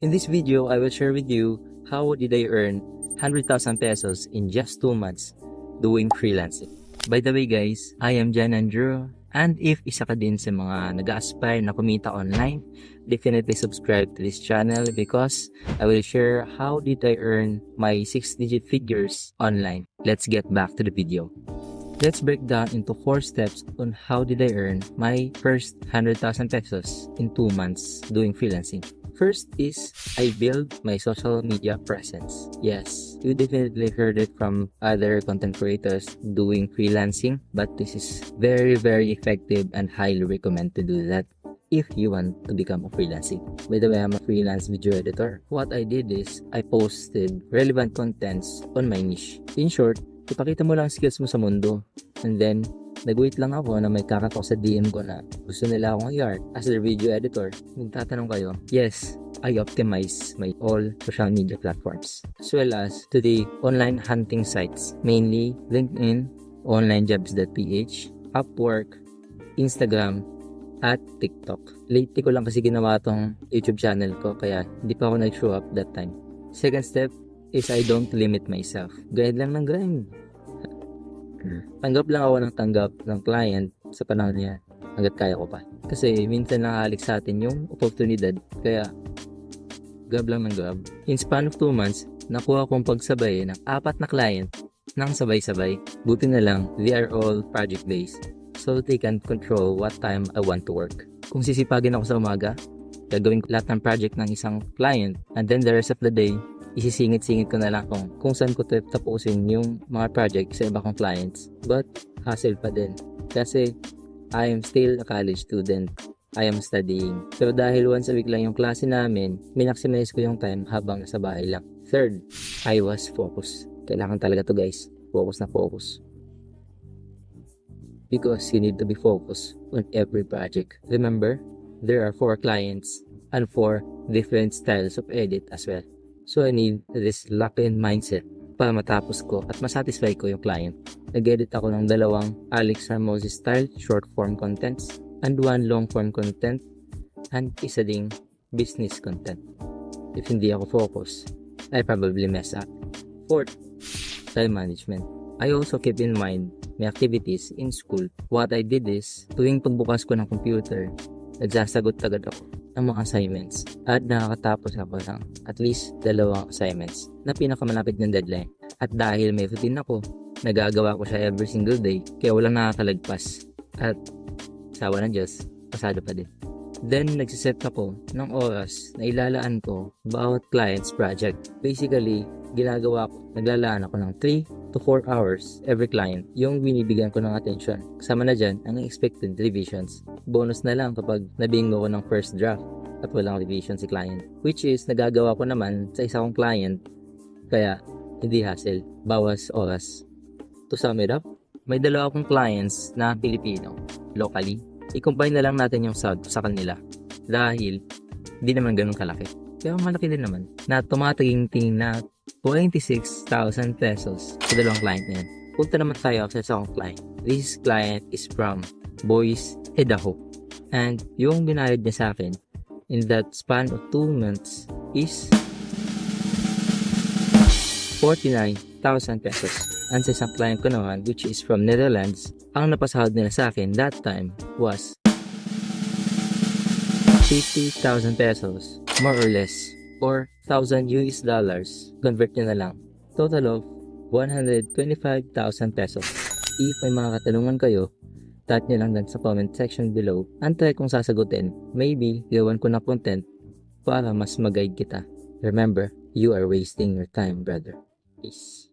In this video, I will share with you how did I earn 100,000 pesos in just 2 months doing freelancing. By the way guys, I am Jan Andrew, and if isa ka din sa mga nag-aspire na kumita online, definitely subscribe to this channel because I will share how did I earn my 6-digit figures online. Let's get back to the video. Let's break down into 4 steps on how did I earn my first 100,000 pesos in 2 months doing freelancing. First is I build my social media presence. Yes, you definitely heard it from other content creators doing freelancing, but this is very effective and highly recommend to do that if you want to become a freelancing. By the way, I'm a freelance video editor. What I did is I posted relevant contents on my niche. In short, ipakita mo lang skills mo sa mundo, and then nag-wait lang ako na may kakatok sa DM ko na gusto nila akong i-art as their video editor. Magtatanong kayo, yes, I optimize my all social media platforms as well as to the online hunting sites, mainly LinkedIn, onlinejobs.ph, Upwork, Instagram, at TikTok. Lately ko lang kasi ginawa tong YouTube channel ko kaya hindi pa ako nag-show up that time. Second step is I don't limit myself. Grind lang ng grind. Tanggap lang ako ng tanggap ng client sa panahon niya hanggat kaya ko pa. Kasi minsan nakahalik sa atin yung oportunidad, kaya grab lang ng grab. In span of 2 months, nakuha kong pagsabay ng 4 na client nang sabay-sabay. Buti na lang, they are all project based, so they can control what time I want to work. Kung sisipagin ako sa umaga, gagawin ko lahat ng project ng isang client, and then the rest of the day, isisingit-singit ko na lang kung saan ko tapusin yung mga project sa iba kong clients. But hassle pa din kasi I am still a college student. I am studying. So dahil once a week lang yung klase namin, minaximize ko yung time habang nasa bahay lang. Third, I was focused. Kailangan talaga to guys. Focus na focus. Because you need to be focused on every project. Remember, there are 4 clients and 4 different styles of edit as well. So I need this lock-in mindset para matapos ko at masatisfy ko yung client. Nag-edit ako ng 2 Alex Ramosi style short form contents and 1 long form content and isa ding business content. If hindi ako focus, I probably mess up. Fourth, time management. I also keep in mind my activities in school. What I did is, tuwing pagbukas ko ng computer, nagsasagot agad ako ng mga assignments at nakakatapos ako ng at least 2 assignments na pinakamalapit ng deadline. At dahil may routine ako, nagagawa ko siya every single day kaya walang nakakalagpas at sawa ng Diyos, pasado pa din. Then nagsiset ako ng oras na ilalaan ko bawat client's project. Basically, ginagawa ko, naglalaan ako ng 3 to 4 hours every client yung binibigyan ko ng attention. Kasama na dyan ang expected revisions. Bonus na lang kapag nabingo ko ng first draft at walang revision si client, which is nagagawa ko naman sa isa kong client, kaya hindi hassle, bawas oras. To sum it up, may 2 akong clients na Pilipino locally. I-combine na lang natin yung sahod sa kanila dahil hindi naman ganun kalaki, kaya malaki din naman na tumataging na 26,000 pesos sa 2 client na yan. Punta naman tayo sa isang client. This client is from Boise, Idaho. And yung binayad niya sa akin in that span of 2 months is 49,000 pesos. And sa isang client ko naman, which is from Netherlands, ang napasahod nila sa akin that time was 50,000 pesos, more or less, or 1,000 US dollars. Convert nyo na lang. Total of 125,000 pesos. If may mga katanungan kayo, type nyo lang sa comment section below. Antay kong sasagutin. Maybe gawan ko na content para mas mag-guide kita. Remember, you are wasting your time, brother. Peace.